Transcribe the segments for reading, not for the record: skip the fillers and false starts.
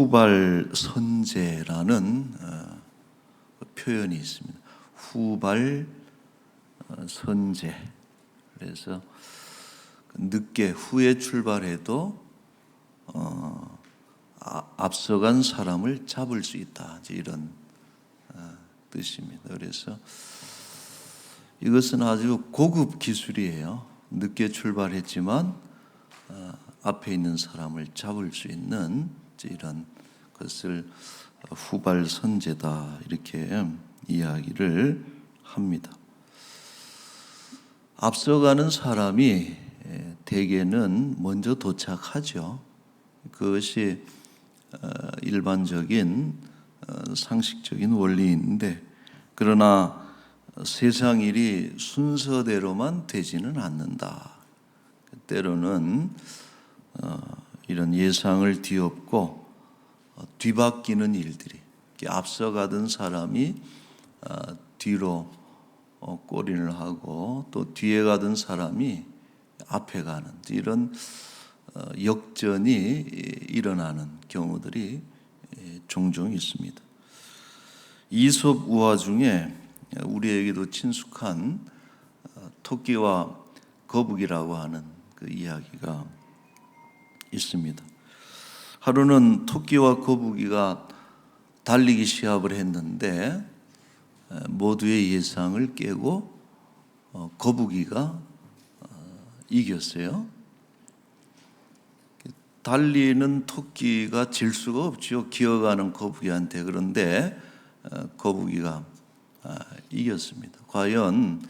후발 선제라는 표현이 있습니다. 후발 선제. 그래서 늦게 후에 출발해도 앞서간 사람을 잡을 수 있다, 이런 뜻입니다. 그래서 이것은 아주 고급 기술이에요. 늦게 출발했지만 앞에 있는 사람을 잡을 수 있는 이런 것을 후발 선제다, 이렇게 이야기를 합니다. 앞서가는 사람이 대개는 먼저 도착하죠. 그것이 일반적인 상식적인 원리인데, 그러나 세상 일이 순서대로만 되지는 않는다. 때로는 이런 예상을 뒤엎고 뒤바뀌는 일들이, 앞서가던 사람이 뒤로 꼬리를 하고 또 뒤에 가던 사람이 앞에 가는 이런 역전이 일어나는 경우들이 종종 있습니다. 이솝 우화 중에 우리에게도 친숙한 토끼와 거북이라고 하는 그 이야기가 있습니다. 하루는 토끼와 거북이가 달리기 시합을 했는데 모두의 예상을 깨고 거북이가 이겼어요. 달리는 토끼가 질 수가 없죠. 기어가는 거북이한테. 그런데 거북이가 이겼습니다. 과연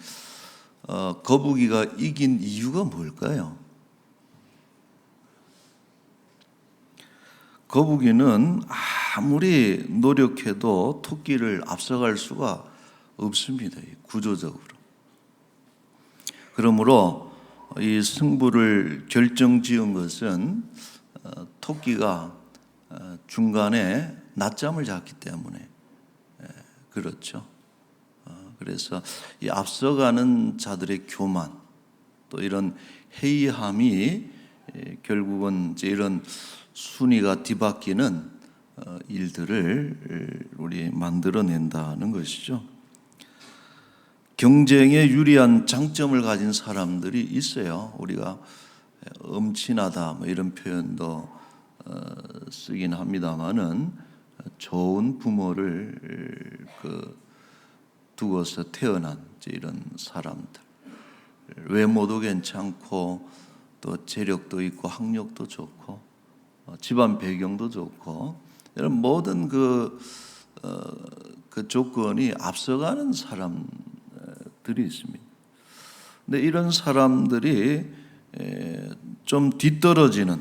거북이가 이긴 이유가 뭘까요? 거북이는 아무리 노력해도 토끼를 앞서갈 수가 없습니다. 구조적으로. 그러므로 이 승부를 결정지은 것은 토끼가 중간에 낮잠을 잤기 때문에 그렇죠. 그래서 이 앞서가는 자들의 교만, 또 이런 해이함이 결국은 이제 이런 순위가 뒤바뀌는 일들을 우리 만들어낸다는 것이죠. 경쟁에 유리한 장점을 가진 사람들이 있어요. 우리가 엄친하다 이런 표현도 쓰긴 합니다만은 좋은 부모를 두고서 태어난 이런 사람들, 외모도 괜찮고 또 재력도 있고 학력도 좋고 집안 배경도 좋고 이런 모든 그 조건이 앞서가는 사람들이 있습니다. 근데 이런 사람들이 좀 뒤떨어지는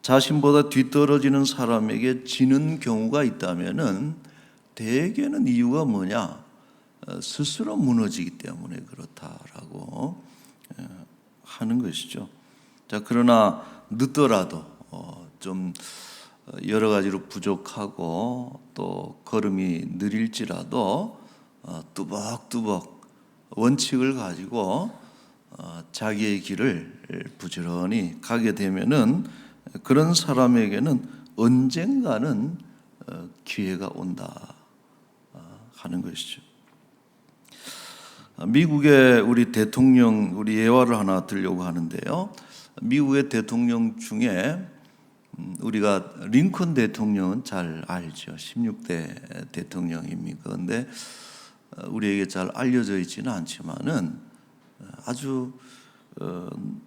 자신보다 뒤떨어지는 사람에게 지는 경우가 있다면은 대개는 이유가 뭐냐? 스스로 무너지기 때문에 그렇다라고 하는 것이죠. 자, 그러나 늦더라도 좀 여러 가지로 부족하고 또 걸음이 느릴지라도 뚜벅뚜벅 원칙을 가지고 자기의 길을 부지런히 가게 되면은 그런 사람에게는 언젠가는 기회가 온다 하는 것이죠. 미국의 우리 대통령, 우리 예화를 하나 들려고 하는데요. 미국의 대통령 중에 우리가 링컨 대통령은 잘 알죠. 16대 대통령입니다. 그런데 우리에게 잘 알려져 있지는 않지만은 아주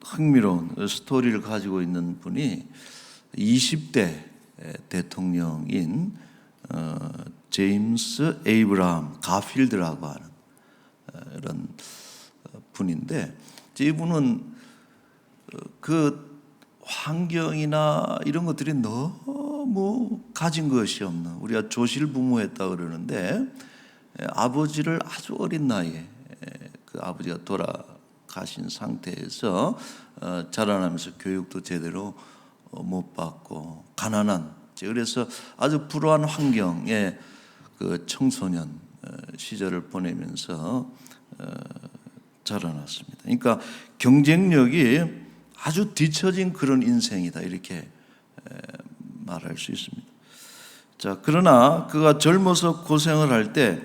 흥미로운 스토리를 가지고 있는 분이 20대 대통령인 제임스 에이브라함 가필드라고 하는 이런 분인데, 이분은 그 환경이나 이런 것들이 너무 가진 것이 없는, 우리가 조실부모했다 그러는데 아버지를 아주 어린 나이에 그 아버지가 돌아가신 상태에서 자라나면서 교육도 제대로 못 받고 가난한, 그래서 아주 불우한 환경에 그 청소년 시절을 보내면서 자라났습니다. 그러니까 경쟁력이 아주 뒤처진 그런 인생이다, 이렇게 말할 수 있습니다. 자, 그러나 그가 젊어서 고생을 할 때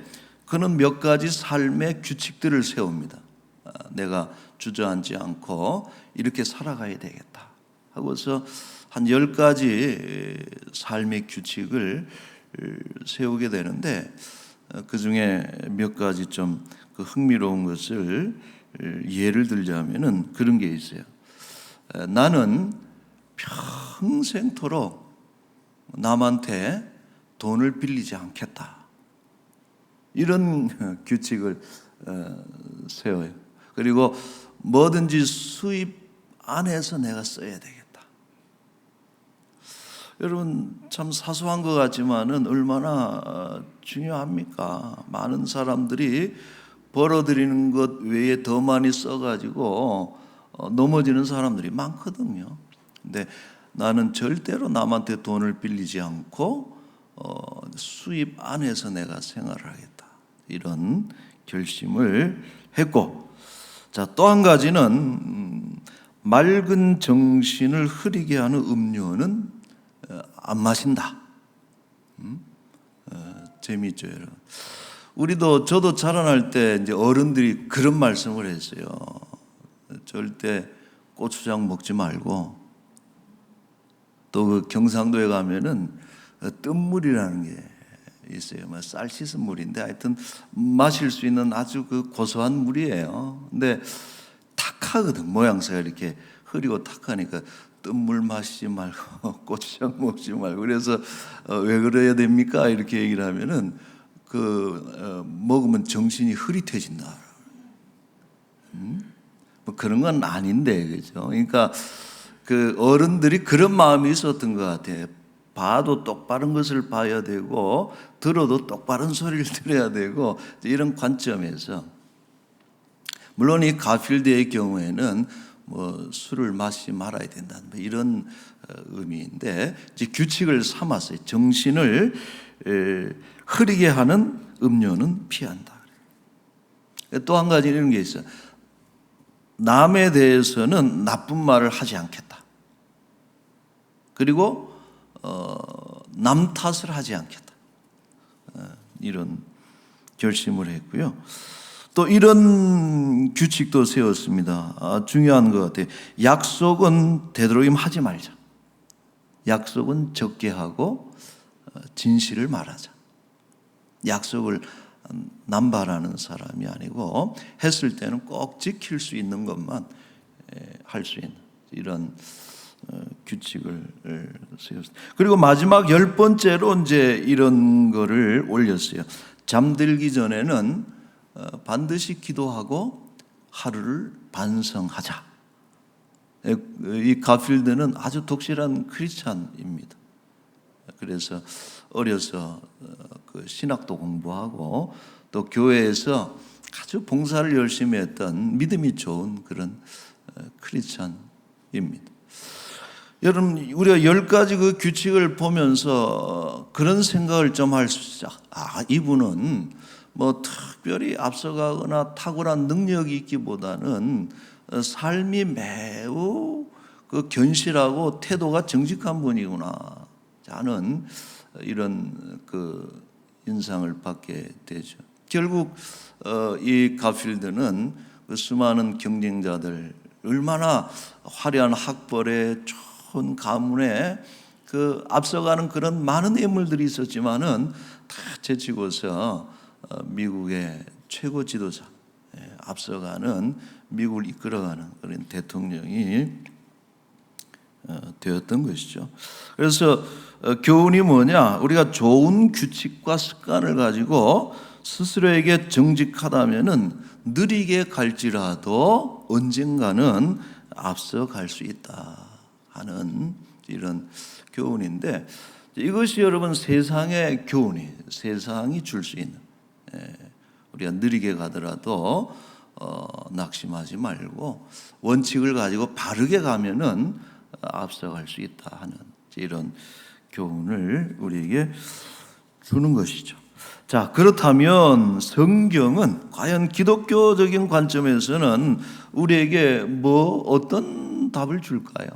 그는 몇 가지 삶의 규칙들을 세웁니다. 내가 주저앉지 않고 이렇게 살아가야 되겠다 하고서 한 10가지 삶의 규칙을 세우게 되는데, 그 중에 몇 가지 좀 그 흥미로운 것을 예를 들자면은 그런 게 있어요. 나는 평생토록 남한테 돈을 빌리지 않겠다, 이런 규칙을 세워요. 그리고 뭐든지 수입 안에서 내가 써야 되겠다. 여러분, 참 사소한 것 같지만은 얼마나 중요합니까? 많은 사람들이 벌어들이는 것 외에 더 많이 써가지고 넘어지는 사람들이 많거든요. 근데 나는 절대로 남한테 돈을 빌리지 않고 수입 안에서 내가 생활하겠다, 이런 결심을 했고, 자, 또 한 가지는 맑은 정신을 흐리게 하는 음료는 안 마신다. 재미있죠, 여러분. 저도 자라날 때 이제 어른들이 그런 말씀을 했어요. 절대 고추장 먹지 말고, 또 그 경상도에 가면은 뜬물이라는 게 있어요. 쌀 씻은 물인데 하여튼 마실 수 있는 아주 그 고소한 물이에요. 근데 탁하거든. 모양새가 이렇게 흐리고 탁하니까 뜬물 마시지 말고 고추장 먹지 말고. 그래서 왜 그래야 됩니까? 이렇게 얘기를 하면은 먹으면 정신이 흐릿해진다. 뭐 그런 건 아닌데, 그죠? 그러니까 그 어른들이 그런 마음이 있었던 것 같아요. 봐도 똑바른 것을 봐야 되고, 들어도 똑바른 소리를 들어야 되고, 이런 관점에서, 물론 이 가필드의 경우에는 뭐 술을 마시지 말아야 된다, 이런 의미인데, 이제 규칙을 삼았어요. 정신을 흐리게 하는 음료는 피한다. 또 한 가지 이런 게 있어요. 남에 대해서는 나쁜 말을 하지 않겠다. 그리고 남 탓을 하지 않겠다. 이런 결심을 했고요. 또 이런 규칙도 세웠습니다. 중요한 것 같아요. 약속은 되도록이면 하지 말자. 약속은 적게 하고 진실을 말하자. 약속을 남발하는 사람이 아니고, 했을 때는 꼭 지킬 수 있는 것만 할 수 있는 이런 규칙을 세웠습니다. 그리고 마지막 10번째로 이제 이런 거를 올렸어요. 잠들기 전에는 반드시 기도하고 하루를 반성하자. 이 가필드는 아주 독실한 크리스찬입니다. 그래서 어려서 그 신학도 공부하고 또 교회에서 아주 봉사를 열심히 했던 믿음이 좋은 그런 크리스찬입니다. 여러분, 우리가 10가지 그 규칙을 보면서 그런 생각을 좀 할 수 있죠. 이분은 뭐 특별히 앞서가거나 탁월한 능력이 있기보다는 삶이 매우 그 견실하고 태도가 정직한 분이구나 하는 이런 그 인상을 받게 되죠. 결국 이 가필드는 그 수많은 경쟁자들, 얼마나 화려한 학벌에 좋은 가문에 그 앞서가는 그런 많은 인물들이 있었지만은 다 제치고서 미국의 최고 지도자, 앞서가는 미국을 이끌어가는 그런 대통령이 되었던 것이죠. 그래서 교훈이 뭐냐? 우리가 좋은 규칙과 습관을 가지고 스스로에게 정직하다면은 느리게 갈지라도 언젠가는 앞서갈 수 있다 하는 이런 교훈인데, 이것이 여러분 세상의 교훈이, 세상이 줄 수 있는, 우리가 느리게 가더라도 낙심하지 말고 원칙을 가지고 바르게 가면은 앞서갈 수 있다 하는 이런 교훈을 우리에게 주는 것이죠. 자, 그렇다면 성경은 과연 기독교적인 관점에서는 우리에게 어떤 어떤 답을 줄까요?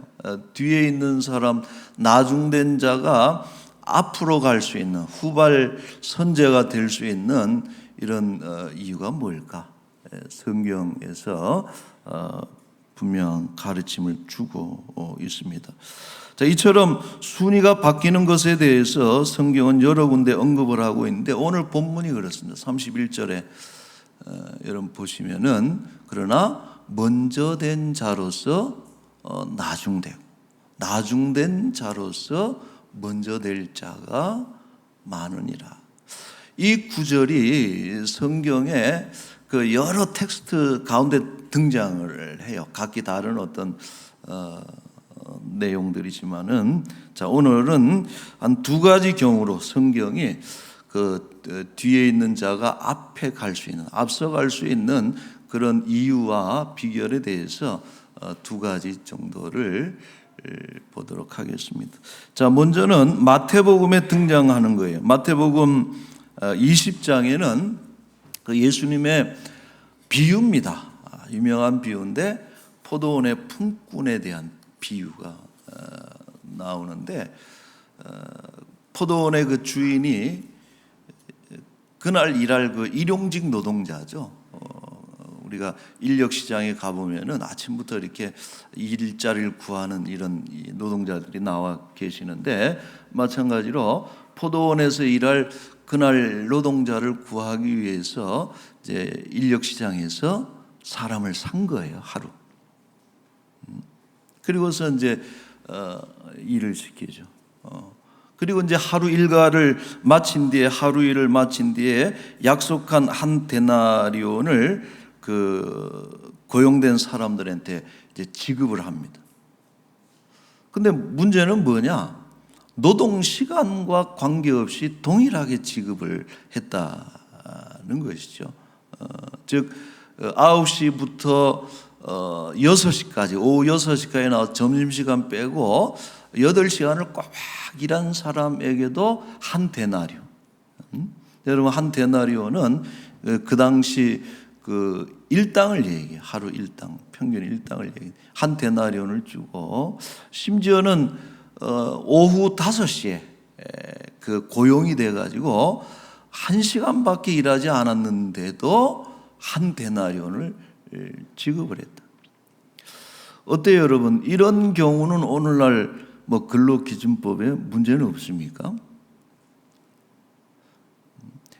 뒤에 있는 사람, 나중된 자가 앞으로 갈 수 있는, 후발 선제가 될 수 있는 이런 이유가 뭘까? 성경에서 분명 가르침을 주고 있습니다. 자, 이처럼 순위가 바뀌는 것에 대해서 성경은 여러 군데 언급을 하고 있는데 오늘 본문이 그렇습니다. 31절에 여러분 보시면은 그러나 먼저 된 자로서 나중되고 나중된 자로서 먼저 될 자가 많으니라. 이 구절이 성경에 그 여러 텍스트 가운데 등장을 해요. 각기 다른 어떤 내용들이지만은, 자, 오늘은 한 두 가지 경우로 성경이 그 뒤에 있는 자가 앞에 갈 수 있는, 앞서 갈 수 있는 그런 이유와 비결에 대해서 두 가지 정도를 보도록 하겠습니다. 자, 먼저는 마태복음에 등장하는 거예요. 마태복음 20장에는 그 예수님의 비유입니다. 유명한 비유인데 포도원의 품꾼에 대한 비유가 나오는데, 포도원의 그 주인이 그날 일할 그 일용직 노동자죠. 우리가 인력시장에 가보면은 아침부터 이렇게 일자리를 구하는 이런 노동자들이 나와 계시는데, 마찬가지로 포도원에서 일할 그날 노동자를 구하기 위해서 이제 인력시장에서 사람을 산 거예요, 하루. 그리고서 이제 일을 시키죠. 그리고 이제 하루 일과를 마친 뒤에, 하루 일을 마친 뒤에 약속한 한 데나리온을 그 고용된 사람들한테 이제 지급을 합니다. 근데 문제는 뭐냐? 노동 시간과 관계없이 동일하게 지급을 했다는 것이죠. 즉 9시부터 6시까지, 오후 6시까지 나와 점심시간 빼고 8시간을 꼬박 일한 사람에게도 한 데나리온. 여러분, 한 데나리온은 그 당시 그 일당을 얘기해요. 하루 일당, 평균 일당을 얘기해요. 한 데나리온을 주고, 심지어는 오후 5시에 그 고용이 돼가지고 1시간밖에 일하지 않았는데도 한 데나리온을 지급을 했다. 어때요, 여러분? 이런 경우는 오늘날 뭐 근로기준법에 문제는 없습니까?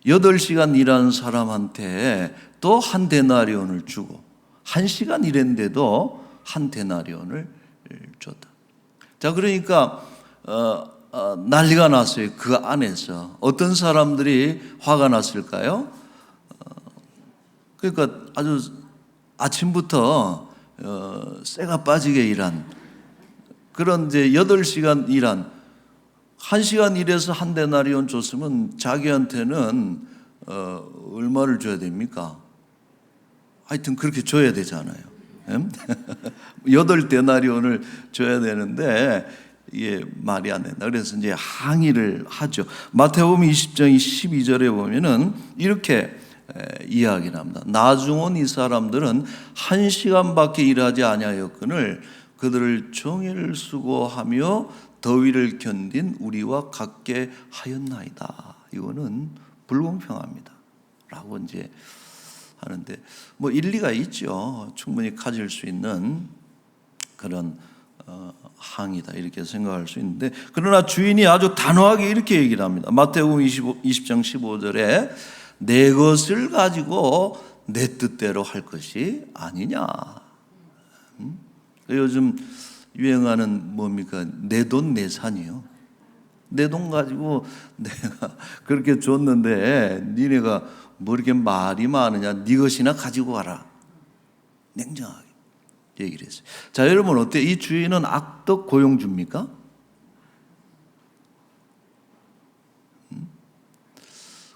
8시간 일한 사람한테 또 한 데나리온을 주고 1시간 일했는데도 한 데나리온을 줬다. 자, 그러니까 난리가 났어요. 그 안에서 어떤 사람들이 화가 났을까요? 그러니까 아주 아침부터 쇠가 빠지게 일한, 그런 이제 8시간 일한, 1시간 일해서 한 데나리온 줬으면 자기한테는 얼마를 줘야 됩니까? 하여튼 그렇게 줘야 되잖아요. 8데나리온을 줘야 되는데 이게 말이 안 된다. 그래서 이제 항의를 하죠. 마태복음 20장 12절에 보면은 이렇게 이야기를 합니다. 나중 이 사람들은 1시간밖에 일하지 아니하였거늘 그들을 종일 수고하며 더위를 견딘 우리와 같게 하였나이다. 이거는 불공평합니다 라고 이제 하는데, 뭐 일리가 있죠. 충분히 가질 수 있는 그런 항의다 이렇게 생각할 수 있는데, 그러나 주인이 아주 단호하게 이렇게 얘기를 합니다. 마태복음 20장 15절에 내 것을 가지고 내 뜻대로 할 것이 아니냐. 요즘 유행하는 뭡니까? 내 돈 내 산이요. 내 돈 가지고 내가 그렇게 줬는데 니네가 뭐 이렇게 말이 많으냐? 네 것이나 가지고 와라. 냉정하게 얘기를 했어요. 자, 여러분 어때? 이 주인은 악덕 고용주입니까?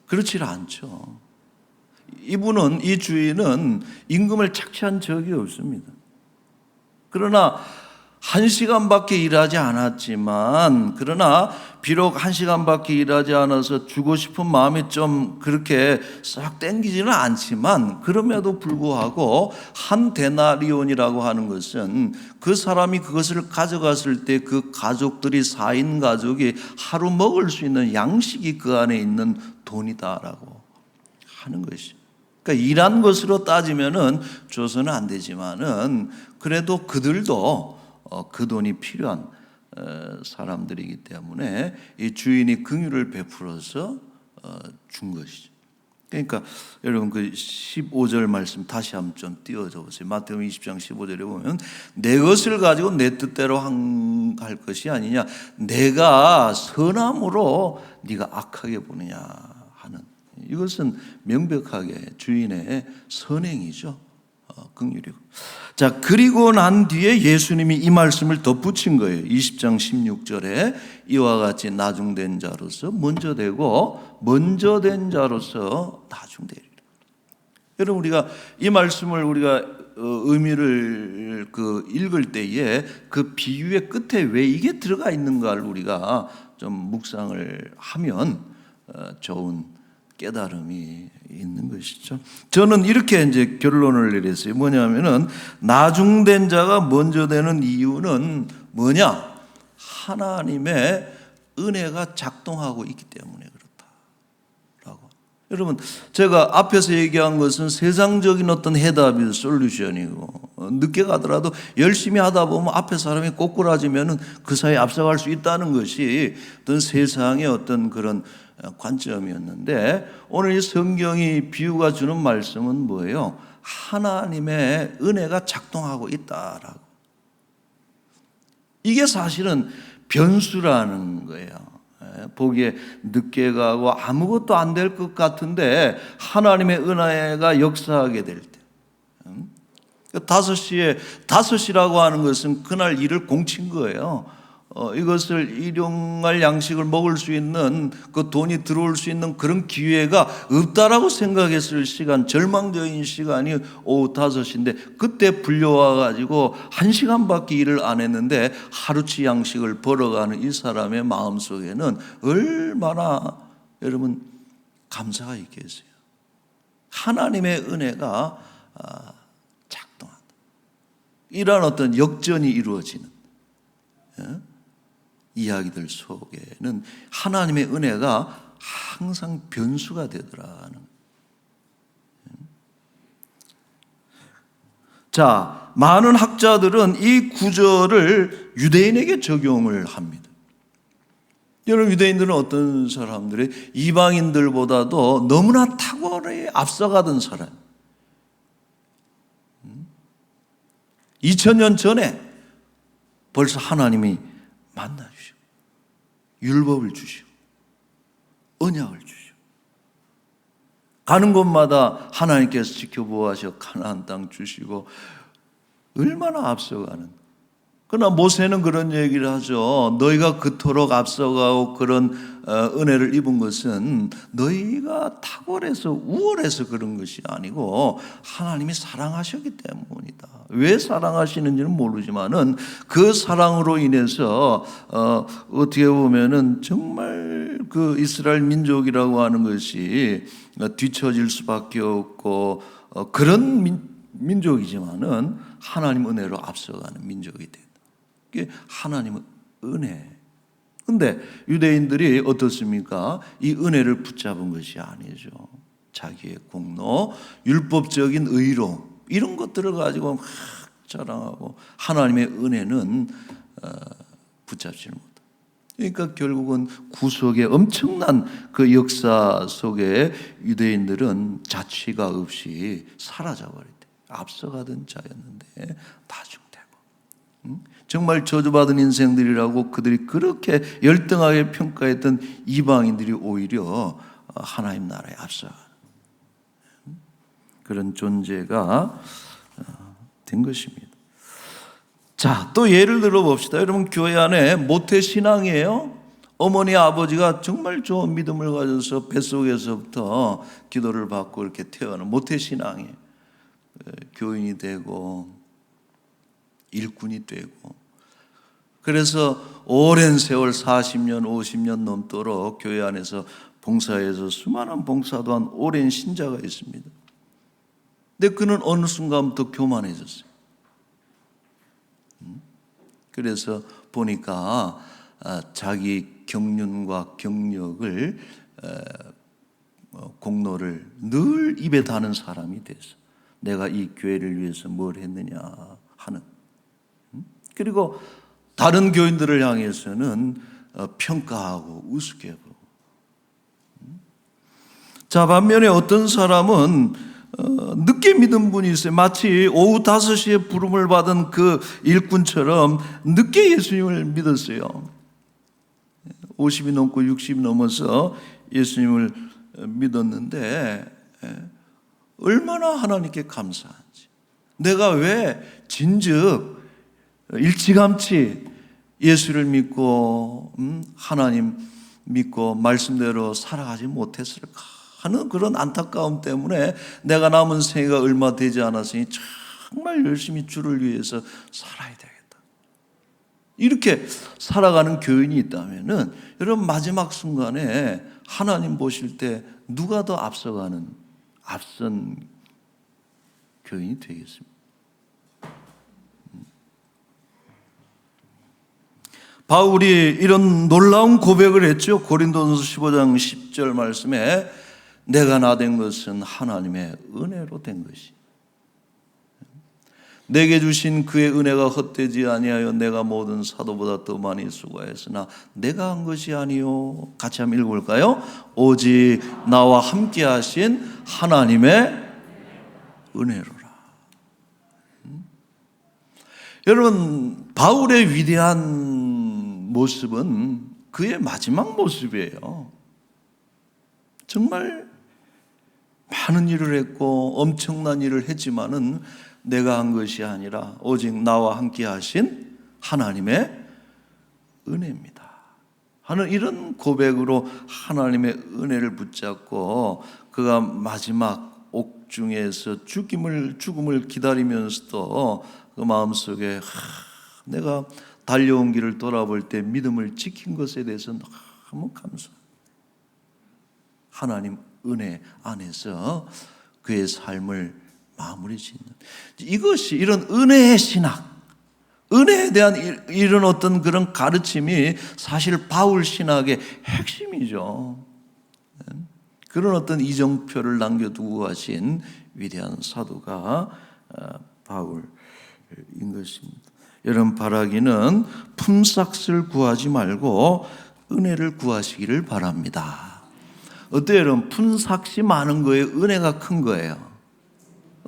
그렇지 않죠. 이분은, 이 주인은 임금을 착취한 적이 없습니다. 그러나 1시간밖에 일하지 않았지만, 그러나 비록 1시간밖에 일하지 않아서 주고 싶은 마음이 좀 그렇게 싹 땡기지는 않지만, 그럼에도 불구하고 한 데나리온이라고 하는 것은 그 사람이 그것을 가져갔을 때 그 가족들이 4인 가족이 하루 먹을 수 있는 양식이 그 안에 있는 돈이다라고 하는 것이죠. 그러니까 일한 것으로 따지면은 줘서는 안 되지만은 그래도 그들도 그 돈이 필요한 사람들이기 때문에 이 주인이 긍휼을 베풀어서 준 것이죠. 그러니까 여러분 그 15절 말씀 다시 한번 좀 띄워줘 보세요. 마태복음 20장 15절에 보면 내 것을 가지고 내 뜻대로 할 것이 아니냐, 내가 선함으로 네가 악하게 보느냐 하는, 이것은 명백하게 주인의 선행이죠. 긍휼이고. 자, 그리고 난 뒤에 예수님이 이 말씀을 덧붙인 거예요. 20장 16절에 이와 같이 나중된 자로서 먼저 되고 먼저 된 자로서 나중되리라. 여러분, 우리가 이 말씀을 우리가 의미를 읽을 때에 그 비유의 끝에 왜 이게 들어가 있는가를 우리가 좀 묵상을 하면 좋은 깨달음이 있는 것이죠. 저는 이렇게 이제 결론을 내렸어요. 뭐냐면은 나중된 자가 먼저 되는 이유는 뭐냐? 하나님의 은혜가 작동하고 있기 때문에 그렇다라고. 여러분, 제가 앞에서 얘기한 것은 세상적인 어떤 해답이 솔루션이고, 늦게 가더라도 열심히 하다 보면 앞에 사람이 꼬꾸라지면은 그 사이에 앞서갈 수 있다는 것이 어떤 세상의 어떤 그런 관점이었는데, 오늘 이 성경이 비유가 주는 말씀은 뭐예요? 하나님의 은혜가 작동하고 있다라고. 이게 사실은 변수라는 거예요. 보기에 늦게 가고 아무것도 안 될 것 같은데 하나님의 은혜가 역사하게 될 때, 5시라고 하는 것은 그날 일을 공친 거예요. 이것을 일용할 양식을 먹을 수 있는, 그 돈이 들어올 수 있는 그런 기회가 없다라고 생각했을 시간, 절망적인 시간이 오후 5시인데 그때 불려와 가지고 1시간밖에 일을 안 했는데 하루치 양식을 벌어가는 이 사람의 마음속에는 얼마나 여러분 감사가 있겠어요. 하나님의 은혜가 작동한다. 이러한 어떤 역전이 이루어지는 이야기들 속에는 하나님의 은혜가 항상 변수가 되더라는. 자, 많은 학자들은 이 구절을 유대인에게 적용을 합니다. 여러분, 유대인들은 어떤 사람들이 이방인들보다도 너무나 탁월히 앞서가던 사람. 2000년 전에 벌써 하나님이 만나 주시고 율법을 주시고 언약을 주시고 가는 곳마다 하나님께서 지켜보아서 가나안 땅 주시고 얼마나 앞서가는. 그러나 모세는 그런 얘기를 하죠. 너희가 그토록 앞서가고 그런 은혜를 입은 것은 너희가 탁월해서 우월해서 그런 것이 아니고 하나님이 사랑하셨기 때문이다. 왜 사랑하시는지는 모르지만은 그 사랑으로 인해서 어떻게 보면은 정말 그 이스라엘 민족이라고 하는 것이 뒤처질 수밖에 없고 그런 민족이지만은 하나님 은혜로 앞서가는 민족이 된다. 이게 하나님의 은혜. 근데 유대인들이 어떻습니까? 이 은혜를 붙잡은 것이 아니죠. 자기의 공로, 율법적인 의로 이런 것들을 가지고 막 자랑하고 하나님의 은혜는 붙잡지는 못합니다. 그러니까 결국은 구속의 엄청난 그 역사 속에 유대인들은 자취가 없이 사라져버렸대. 앞서가던 자였는데 나중되고, 정말 저주받은 인생들이라고 그들이 그렇게 열등하게 평가했던 이방인들이 오히려 하나님 나라에 앞서가는 그런 존재가 된 것입니다. 자, 또 예를 들어 봅시다. 여러분, 교회 안에 모태신앙이에요. 어머니 아버지가 정말 좋은 믿음을 가져서 뱃속에서부터 기도를 받고 이렇게 태어난 모태신앙이에요. 교인이 되고 일꾼이 되고 그래서 오랜 세월 40년, 50년 넘도록 교회 안에서 봉사해서 수많은 봉사도한 오랜 신자가 있습니다. 근데 그는 어느 순간부터 교만해졌어요. 그래서 보니까 자기 경륜과 경력을 공로를 늘 입에 다는 사람이 됐어. 내가 이 교회를 위해서 뭘 했느냐 하는. 그리고 다른 교인들을 향해서는 평가하고 우습게 보고. 자, 반면에 어떤 사람은 늦게 믿은 분이 있어요. 마치 오후 5시에 부름을 받은 그 일꾼처럼 늦게 예수님을 믿었어요. 50이 넘고 60이 넘어서 예수님을 믿었는데 얼마나 하나님께 감사한지. 내가 왜 진즉 일찌감치 예수를 믿고 하나님 믿고 말씀대로 살아가지 못했을까 하는 그런 안타까움 때문에 내가 남은 생애가 얼마 되지 않았으니 정말 열심히 주를 위해서 살아야 되겠다. 이렇게 살아가는 교인이 있다면은 여러분 마지막 순간에 하나님 보실 때 누가 더 앞선 교인이 되겠습니까? 바울이 이런 놀라운 고백을 했죠. 고린도전서 15장 10절 말씀에 내가 나 된 것은 하나님의 은혜로 된 것이. 내게 주신 그의 은혜가 헛되지 아니하여 내가 모든 사도보다 더 많이 수고하였으나 내가 한 것이 아니요. 같이 한번 읽어볼까요? 오직 나와 함께 하신 하나님의 은혜로라. 여러분, 바울의 위대한 모습은 그의 마지막 모습이에요. 정말 많은 일을 했고 엄청난 일을 했지만은 내가 한 것이 아니라 오직 나와 함께 하신 하나님의 은혜입니다 하는 이런 고백으로 하나님의 은혜를 붙잡고 그가 마지막 옥중에서 죽음을 기다리면서도 그 마음속에 내가 달려온 길을 돌아볼 때 믿음을 지킨 것에 대해서 너무 감사합니다. 하나님 은혜 안에서 그의 삶을 마무리 짓는 이것이 이런 은혜의 신학, 은혜에 대한 이런 어떤 그런 가르침이 사실 바울 신학의 핵심이죠. 그런 어떤 이정표를 남겨두고 가신 위대한 사도가 바울인 것입니다. 여러분, 바라기는 품삯을 구하지 말고 은혜를 구하시기를 바랍니다. 어때요, 여러분? 품삯이 많은 거예요? 은혜가 큰 거예요?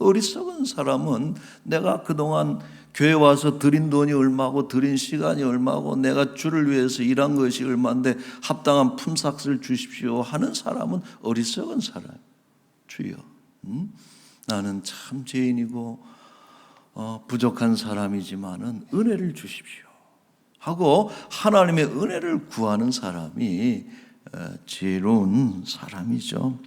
어리석은 사람은 내가 그동안 교회 와서 드린 돈이 얼마고 드린 시간이 얼마고 내가 주를 위해서 일한 것이 얼마인데 합당한 품삯을 주십시오 하는 사람은 어리석은 사람. 주여, 나는 참 죄인이고 부족한 사람이지만은 은혜를 주십시오 하고 하나님의 은혜를 구하는 사람이 지혜로운 사람이죠.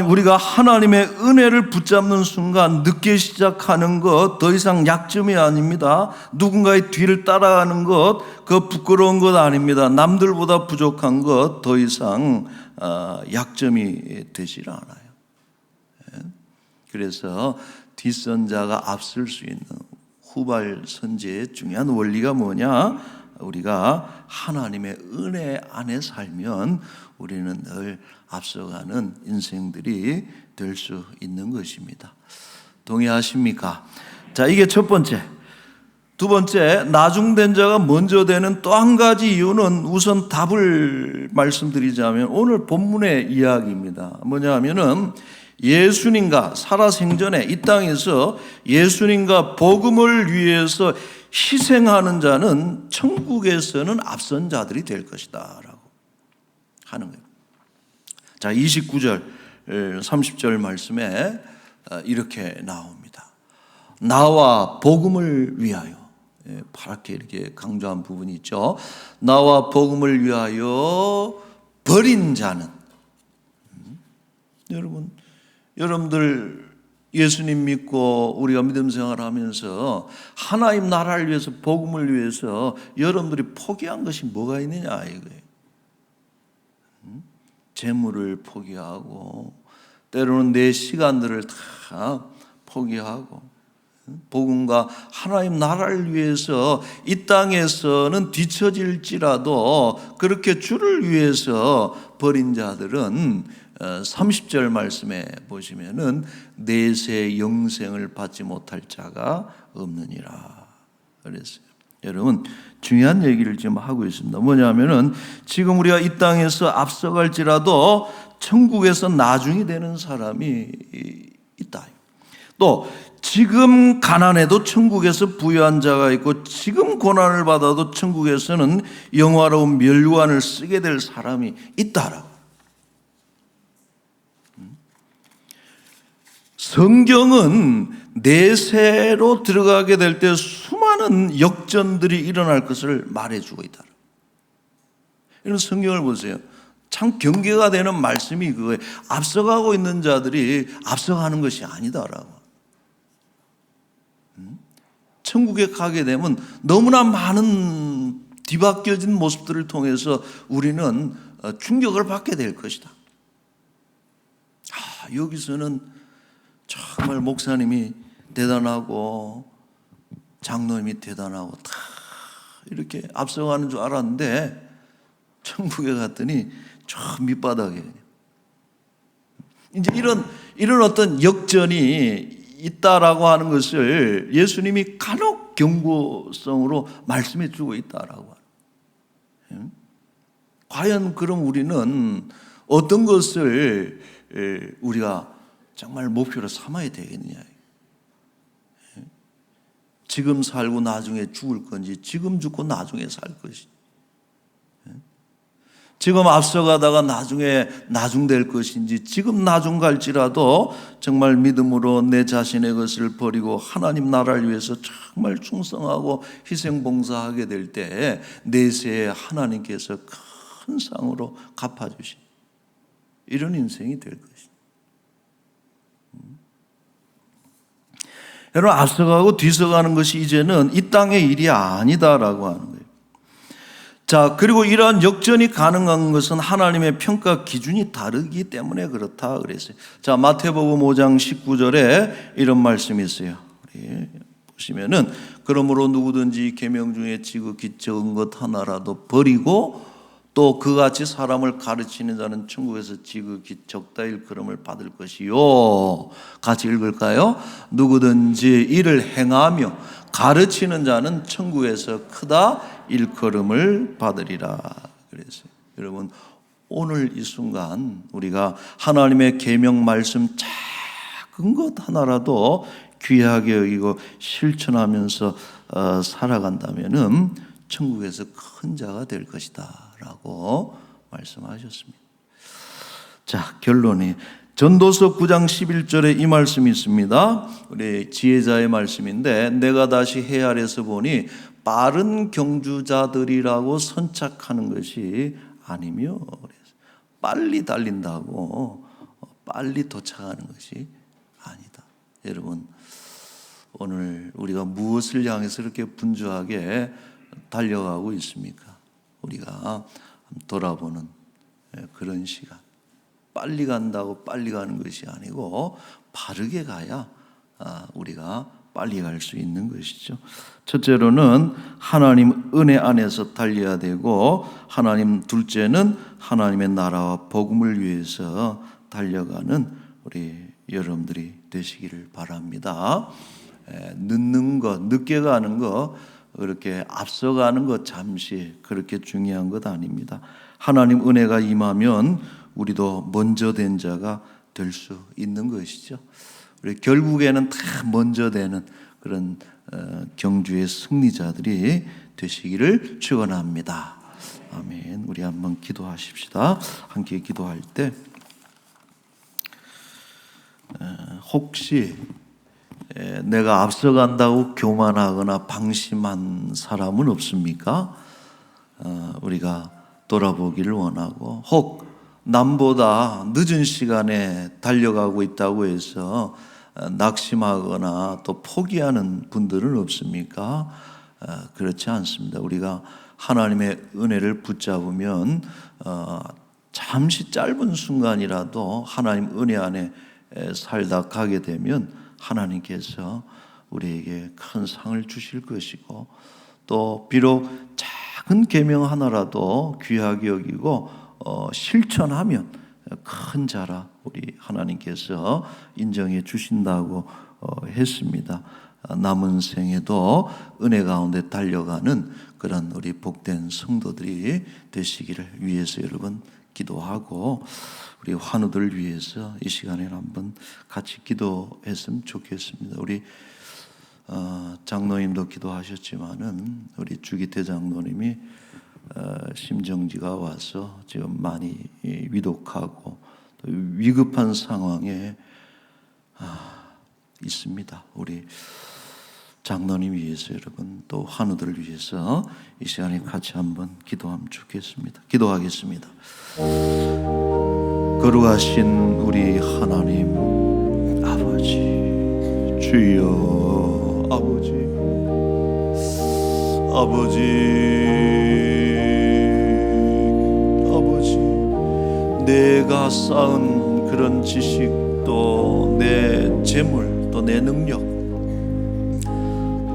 우리가 하나님의 은혜를 붙잡는 순간 늦게 시작하는 것 더 이상 약점이 아닙니다. 누군가의 뒤를 따라가는 것 그 부끄러운 것 아닙니다. 남들보다 부족한 것 더 이상 약점이 되질 않아요. 그래서 뒷선자가 앞설 수 있는 후발 선제의 중요한 원리가 뭐냐? 우리가 하나님의 은혜 안에 살면 우리는 늘 앞서가는 인생들이 될 수 있는 것입니다. 동의하십니까? 자, 이게 첫 번째. 두 번째, 나중된 자가 먼저 되는 또 한 가지 이유는 우선 답을 말씀드리자면 오늘 본문의 이야기입니다. 뭐냐 하면은 예수님과 살아생전에 이 땅에서 예수님과 복음을 위해서 희생하는 자는 천국에서는 앞선 자들이 될 것이다 라고 하는 거예요. 자, 29절 30절 말씀에 이렇게 나옵니다. 나와 복음을 위하여, 파랗게 이렇게 강조한 부분이 있죠. 나와 복음을 위하여 버린 자는, 여러분들 예수님 믿고 우리가 믿음 생활하면서 하나님 나라를 위해서, 복음을 위해서 여러분들이 포기한 것이 뭐가 있느냐 이거예요. 재물을 포기하고 때로는 내 시간들을 다 포기하고 복음과 하나님 나라를 위해서 이 땅에서는 뒤처질지라도 그렇게 주를 위해서 버린 자들은 30절 말씀에 보시면은 내세 영생을 받지 못할 자가 없느니라 그랬어요. 여러분 중요한 얘기를 지금 하고 있습니다. 뭐냐면은 지금 우리가 이 땅에서 앞서갈지라도 천국에서 나중이 되는 사람이 있다. 또 지금 가난해도 천국에서 부유한 자가 있고 지금 고난을 받아도 천국에서는 영화로운 멸관을 쓰게 될 사람이 있다라고. 성경은 내세로 들어가게 될 때 수많은 역전들이 일어날 것을 말해주고 있다. 이런 성경을 보세요. 참 경계가 되는 말씀이 그거예요. 앞서가고 있는 자들이 앞서가는 것이 아니다라고. 천국에 가게 되면 너무나 많은 뒤바뀌어진 모습들을 통해서 우리는 충격을 받게 될 것이다. 여기서는 정말 목사님이 대단하고 장로님이 대단하고 다 이렇게 앞서가는 줄 알았는데 천국에 갔더니 저 밑바닥에 이제 이런 어떤 역전이 있다라고 하는 것을 예수님이 간혹 경고성으로 말씀해 주고 있다라고. 과연 그럼 우리는 어떤 것을 우리가 정말 목표로 삼아야 되겠느냐. 지금 살고 나중에 죽을 건지 지금 죽고 나중에 살 것인지, 지금 앞서가다가 나중에 나중될 것인지, 지금 나중 갈지라도 정말 믿음으로 내 자신의 것을 버리고 하나님 나라를 위해서 정말 충성하고 희생봉사하게 될 때 내세에 하나님께서 큰 상으로 갚아주신 이런 인생이 될 것입니다. 여러분 앞서가고 뒤서가는 것이 이제는 이 땅의 일이 아니다라고 하는 거예요. 자, 그리고 이러한 역전이 가능한 것은 하나님의 평가 기준이 다르기 때문에 그렇다 그랬어요. 자, 마태복음 5장 19절에 이런 말씀이 있어요. 우리 보시면은 그러므로 누구든지 계명 중에 지극히 적은 것 하나라도 버리고 또 그같이 사람을 가르치는 자는 천국에서 지극히 적다 일컬음을 받을 것이요. 같이 읽을까요? 누구든지 이를 행하며 가르치는 자는 천국에서 크다 일컬음을 받으리라 그랬어요. 여러분 오늘 이 순간 우리가 하나님의 계명 말씀 작은 것 하나라도 귀하게 여기고 실천하면서 살아간다면은 천국에서 큰 자가 될 것이다 라고 말씀하셨습니다. 자, 결론이 전도서 9장 11절에 이 말씀이 있습니다. 우리 지혜자의 말씀인데 내가 다시 해 아래서 보니 빠른 경주자들이라고 선착하는 것이 아니며 빨리 달린다고 빨리 도착하는 것이 아니다. 여러분 오늘 우리가 무엇을 향해서 이렇게 분주하게 달려가고 있습니까? 우리가 돌아보는 그런 시간. 빨리 간다고 빨리 가는 것이 아니고 바르게 가야 우리가 빨리 갈 수 있는 것이죠. 첫째로는 하나님 은혜 안에서 달려야 되고, 하나님 둘째는 하나님의 나라와 복음을 위해서 달려가는 우리 여러분들이 되시기를 바랍니다. 늦는 것, 늦게 가는 것, 그렇게 앞서가는 것 잠시 그렇게 중요한 것 아닙니다. 하나님 은혜가 임하면 우리도 먼저 된 자가 될 수 있는 것이죠. 우리 결국에는 다 먼저 되는 그런 경주의 승리자들이 되시기를 축원합니다. 아멘. 우리 한번 기도하십시다. 함께 기도할 때 혹시 내가 앞서간다고 교만하거나 방심한 사람은 없습니까? 우리가 돌아보기를 원하고, 혹 남보다 늦은 시간에 달려가고 있다고 해서 낙심하거나 또 포기하는 분들은 없습니까? 그렇지 않습니다. 우리가 하나님의 은혜를 붙잡으면 잠시 짧은 순간이라도 하나님 은혜 안에 살다 가게 되면 하나님께서 우리에게 큰 상을 주실 것이고, 또 비록 작은 계명 하나라도 귀하게 여기고 실천하면 큰 자라 우리 하나님께서 인정해 주신다고 했습니다. 남은 생에도 은혜 가운데 달려가는 그런 우리 복된 성도들이 되시기를 위해서 여러분 기도하고, 우리 환우들 위해서 이 시간에 한번 같이 기도했으면 좋겠습니다. 우리 장로님도 기도하셨지만은 우리 주기태 장로님이 심정지가 와서 지금 많이 위독하고 또 위급한 상황에 있습니다. 우리 장로님 위해서 여러분, 또 환우들 위해서 이 시간에 같이 한번 기도하면 좋겠습니다. 기도하겠습니다. 거룩하신 우리 하나님 아버지, 주여 아버지, 내가 쌓은 그런 지식도 내 재물 또 내 능력,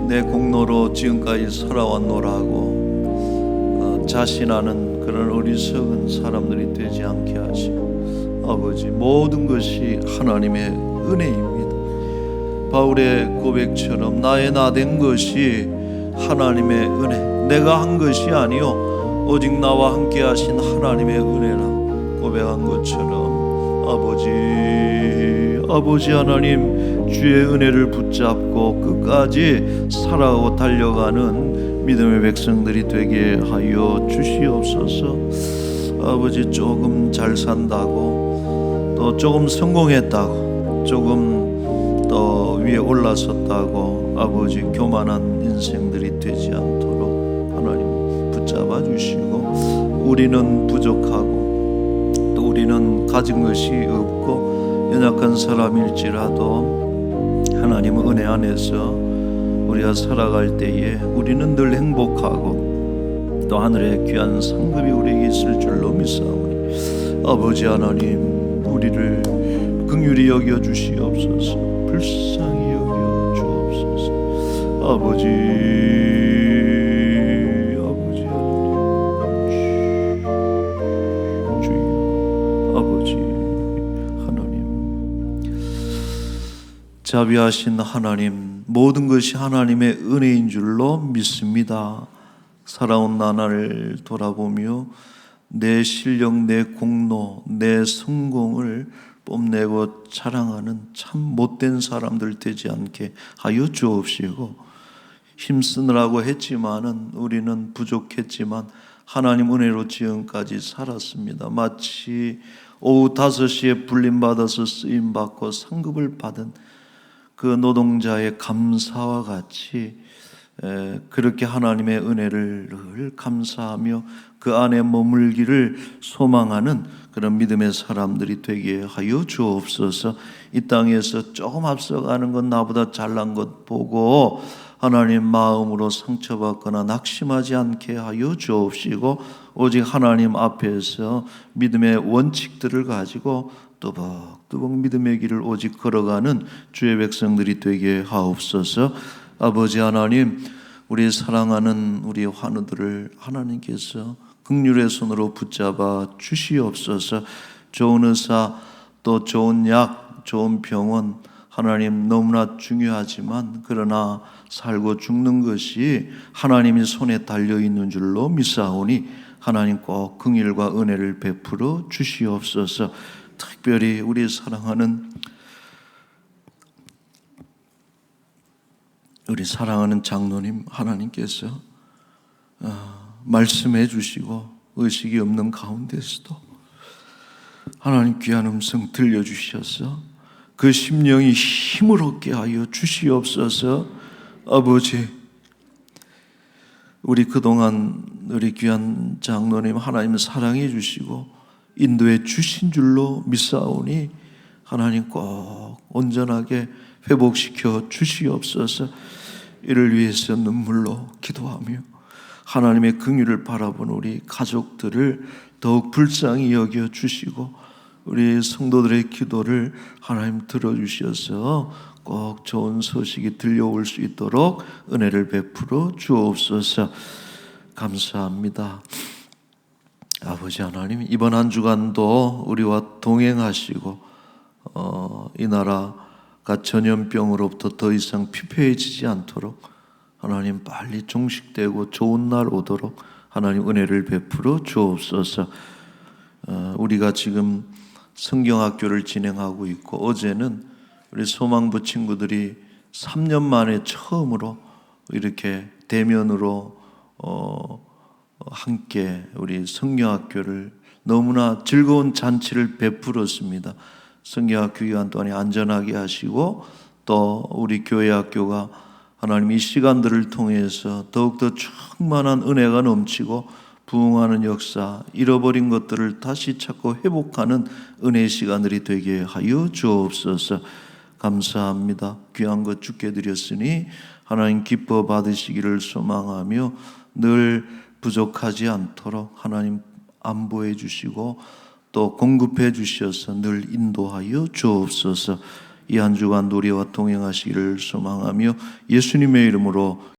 내 공로로 지금까지 살아왔노라고 자신하는 그런 어리석은 사람들이 되지 않게 하시고, 아버지 모든 것이 하나님의 은혜입니다. 바울의 고백처럼 나의 나 된 것이 하나님의 은혜, 내가 한 것이 아니요 오직 나와 함께 하신 하나님의 은혜라 고백한 것처럼, 아버지 하나님, 주의 은혜를 붙잡고 끝까지 살아가고 달려가는 믿음의 백성들이 되게 하여 주시옵소서. 아버지, 조금 잘 산다고, 또 조금 성공했다고, 조금 더 위에 올라섰다고 아버지 교만한 인생들이 되지 않도록 하나님 붙잡아 주시고, 우리는 부족하고 또 우리는 가진 것이 없고 연약한 사람일지라도 하나님의 은혜 안에서 우리가 살아갈 때에 우리는 늘 행복하고 또 하늘의 귀한 상급이 우리에게 있을 줄로 믿사오니, 아버지 하나님, 우리를 긍휼히 여겨 주시옵소서. 불쌍히 여겨 주옵소서. 아버지 하나님, 주여 아버지 자비하신 하나님, 모든 것이 하나님의 은혜인 줄로 믿습니다. 살아온 나날을 돌아보며 내 실력, 내 공로, 내 성공을 뽐내고 자랑하는 참 못된 사람들 되지 않게 하여 주옵시고, 힘쓰느라고 했지만은 우리는 부족했지만 하나님 은혜로 지금까지 살았습니다. 마치 오후 5시에 불림받아서 쓰임받고 상급을 받은 그 노동자의 감사와 같이 그렇게 하나님의 은혜를 늘 감사하며 그 안에 머물기를 소망하는 그런 믿음의 사람들이 되게 하여 주옵소서. 이 땅에서 조금 앞서가는 건 나보다 잘난 것 보고 하나님 마음으로 상처받거나 낙심하지 않게 하여 주옵시고, 오직 하나님 앞에서 믿음의 원칙들을 가지고 또박또박 믿음의 길을 오직 걸어가는 주의 백성들이 되게 하옵소서. 아버지 하나님, 우리 사랑하는 우리 환우들을 하나님께서 긍휼의 손으로 붙잡아 주시옵소서. 좋은 의사, 또 좋은 약, 좋은 병원, 하나님 너무나 중요하지만 그러나 살고 죽는 것이 하나님의 손에 달려있는 줄로 믿사오니 하나님 꼭 긍휼과 은혜를 베풀어 주시옵소서. 특별히 우리 사랑하는 장로님, 하나님께서 말씀해 주시고 의식이 없는 가운데서도 하나님 귀한 음성 들려주셔서 그 심령이 힘을 얻게 하여 주시옵소서. 아버지, 우리 그동안 우리 귀한 장로님 하나님 사랑해 주시고 인도해 주신 줄로 믿사오니 하나님 꼭 온전하게 회복시켜 주시옵소서. 이를 위해서 눈물로 기도하며 하나님의 긍휼을 바라본 우리 가족들을 더욱 불쌍히 여겨 주시고 우리 성도들의 기도를 하나님 들어주셔서 꼭 좋은 소식이 들려올 수 있도록 은혜를 베풀어 주옵소서. 감사합니다. 아버지 하나님, 이번 한 주간도 우리와 동행하시고 이 나라가 전염병으로부터 더 이상 피폐해지지 않도록 하나님 빨리 종식되고 좋은 날 오도록 하나님 은혜를 베풀어 주옵소서. 우리가 지금 성경학교를 진행하고 있고 어제는 우리 소망부 친구들이 3년 만에 처음으로 이렇게 대면으로 함께 우리 성경학교를 너무나 즐거운 잔치를 베풀었습니다. 성경학교 기간 동안에 안전하게 하시고 또 우리 교회 학교가 하나님 이 시간들을 통해서 더욱더 충만한 은혜가 넘치고 부흥하는 역사, 잃어버린 것들을 다시 찾고 회복하는 은혜의 시간들이 되게 하여 주옵소서. 감사합니다. 귀한 것 주께 드렸으니 하나님 기뻐 받으시기를 소망하며 늘 부족하지 않도록 하나님 안보해 주시고 또 공급해 주셔서 늘 인도하여 주옵소서. 이 한 주간 우리와 동행하시기를 소망하며 예수님의 이름으로